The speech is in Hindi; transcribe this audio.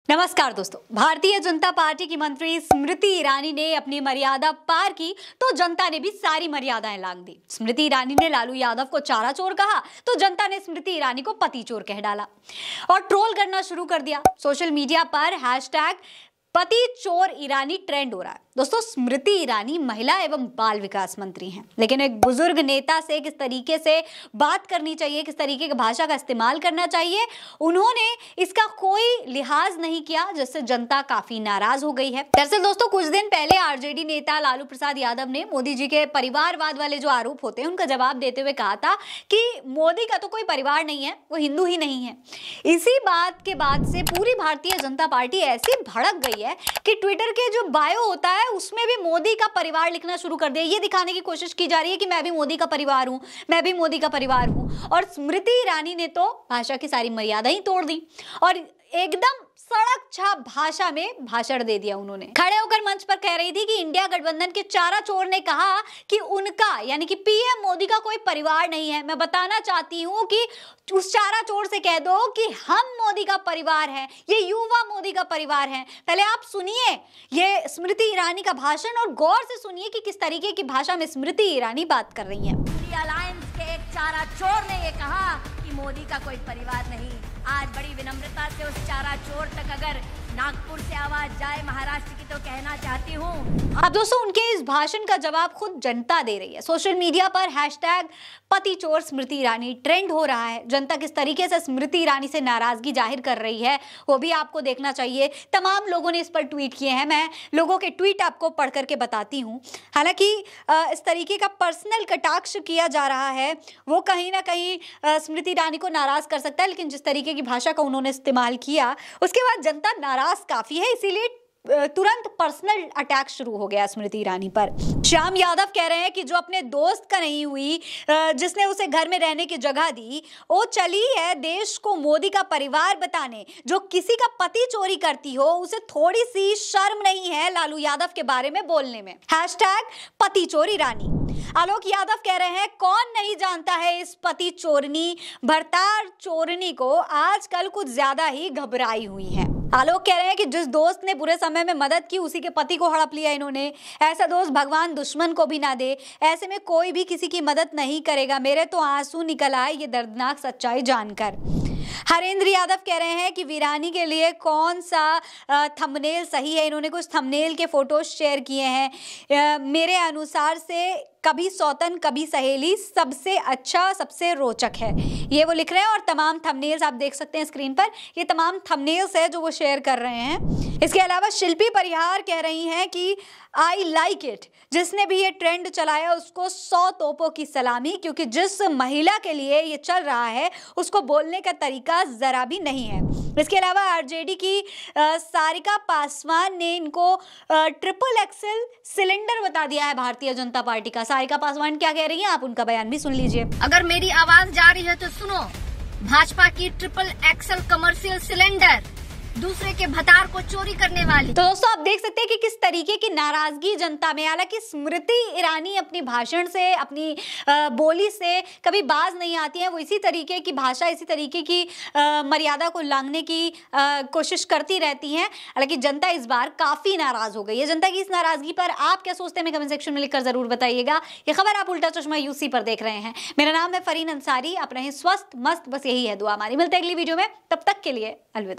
नमस्कार दोस्तों, भारतीय जनता पार्टी की मंत्री स्मृति ईरानी ने अपनी मर्यादा पार की तो जनता ने भी सारी मर्यादाएं लांघ दी। स्मृति ईरानी ने लालू यादव को चारा चोर कहा तो जनता ने स्मृति ईरानी को पति चोर कह डाला और ट्रोल करना शुरू कर दिया। सोशल मीडिया पर हैशटैग पति चोर ईरानी ट्रेंड हो रहा है। दोस्तों, स्मृति ईरानी महिला एवं बाल विकास मंत्री हैं, लेकिन एक बुजुर्ग नेता से किस तरीके से बात करनी चाहिए, किस तरीके की भाषा का इस्तेमाल करना चाहिए, उन्होंने इसका कोई लिहाज नहीं किया, जिससे जनता काफी नाराज हो गई है। दरअसल दोस्तों, कुछ दिन पहले आरजेडी नेता लालू प्रसाद यादव ने मोदी जी के परिवारवाद वाले जो आरोप होते हैं उनका जवाब देते हुए कहा था कि मोदी का तो कोई परिवार नहीं है, वो हिंदू ही नहीं है। इसी बात के बाद से पूरी भारतीय जनता पार्टी ऐसी भड़क गई है कि ट्विटर के जो बायो होता है उसमें भी मोदी का परिवार लिखना शुरू कर दिया। ये दिखाने की कोशिश की जा रही है कि मैं भी मोदी का परिवार हूं, मैं भी मोदी का परिवार हूं। और स्मृति ईरानी ने तो भाषा की सारी मर्यादा ही तोड़ दी और एकदम सड़क छाप भाषा में भाषण दे दिया। उन्होंने खड़े होकर मंच पर कह रही थी कि इंडिया गठबंधन के चारा चोर ने कहा कि उनका यानी कि पीएम मोदी का कोई परिवार नहीं है। मैं बताना चाहती हूं कि उस चारा चोर से कह दो कि हम मोदी का परिवार हैं, ये युवा मोदी का परिवार हैं। पहले आप सुनिए ये स्मृति ईरानी का भाषण और गौर से सुनिए कि किस तरीके की भाषा में स्मृति ईरानी बात कर रही हैं। अलायंस के एक चारा चोर ने ये कहा कि मोदी का कोई परिवार नहीं। आज बड़ी विनम्रता से उस चारा चोर तक अगर नागपुर से आवाज जाए महाराष्ट्र की तो कहना चाहती हूँ। अब दोस्तों, उनके इस भाषण का जवाब खुद जनता दे रही है। सोशल मीडिया पर हैशटैग पति चोर स्मृति ईरानी ट्रेंड हो रहा है। जनता किस तरीके से स्मृति ईरानी से नाराजगी जाहिर कर रही है वो भी आपको देखना चाहिए। तमाम लोगों ने इस पर ट्वीट किए हैं। मैं लोगों के ट्वीट आपको पढ़ करके बताती हूँ। हालांकि इस तरीके का पर्सनल कटाक्ष किया जा रहा है वो कहीं ना कहीं स्मृति ईरानी को नाराज कर सकता है, लेकिन जिस तरीके की भाषा का उन्होंने इस्तेमाल किया उसके बाद जनता नाराज काफी है, इसीलिए तुरंत पर्सनल अटैक शुरू हो गया स्मृति ईरानी पर। श्याम यादव कह रहे हैं कि जो अपने दोस्त का नहीं हुई, जिसने उसे घर में रहने की जगह दी, वो चली है देश को मोदी का परिवार बताने। जो किसी का पति चोरी करती हो उसे थोड़ी सी शर्म नहीं है लालू यादव के बारे में बोलने में। हैशटैग पति चोर ईरानी। आलोक यादव कह रहे हैं कौन नहीं जानता है इस पति चोरनी भरतार चोरनी को, आजकल कुछ ज्यादा ही घबराई हुई है। आलोक कह रहे हैं कि जिस दोस्त ने बुरे समय में मदद की उसी के पति को हड़प लिया इन्होंने। ऐसा दोस्त भगवान दुश्मन को भी ना दे। ऐसे में कोई भी किसी की मदद नहीं करेगा। मेरे तो आंसू निकल आए ये दर्दनाक सच्चाई जानकर। हरेंद्र यादव कह रहे हैं कि वीरानी के लिए कौन सा थंबनेल सही है। इन्होंने कुछ थंबनेल के फोटोज शेयर किए हैं। मेरे अनुसार से कभी सौतन कभी सहेली सबसे अच्छा सबसे रोचक है, ये वो लिख रहे हैं। और तमाम थंबनेल्स आप देख सकते हैं स्क्रीन पर, ये तमाम थंबनेल्स है जो वो शेयर कर रहे हैं। इसके अलावा शिल्पी परिहार कह रही हैं कि आई लाइक इट। जिसने भी ये ट्रेंड चलाया उसको 100 तोपों की सलामी, क्योंकि जिस महिला के लिए ये चल रहा है उसको बोलने का तरीका जरा भी नहीं है। इसके अलावा आरजेडी की सारिका पासवान ने इनको ट्रिपल एक्सल सिलेंडर बता दिया है भारतीय जनता पार्टी का। सारिका पासवान क्या कह रही हैं, आप उनका बयान भी सुन लीजिए। अगर मेरी आवाज जा रही है तो सुनो, भाजपा की ट्रिपल एक्सल कमर्शियल सिलेंडर, दूसरे के भतार को चोरी करने वाली। तो दोस्तों, आप देख सकते हैं कि किस तरीके की नाराजगी जनता में। हालांकि स्मृति ईरानी अपनी भाषण से, अपनी बोली से कभी बाज नहीं आती है। वो इसी तरीके की भाषा, इसी तरीके की मर्यादा को लांघने की कोशिश करती रहती हैं। हालांकि जनता इस बार काफी नाराज हो गई है। जनता की इस नाराजगी पर आप क्या सोचते हैं, कमेंट सेक्शन में लिखकर जरूर बताइएगा। ये खबर आप उल्टा चश्मा यूसी पर देख रहे हैं। मेरा नाम है फरीन अंसारी। आप रहें स्वस्थ मस्त, बस यही है दुआ हमारी। मिलते हैं अगली वीडियो में, तब तक के लिए अलविदा।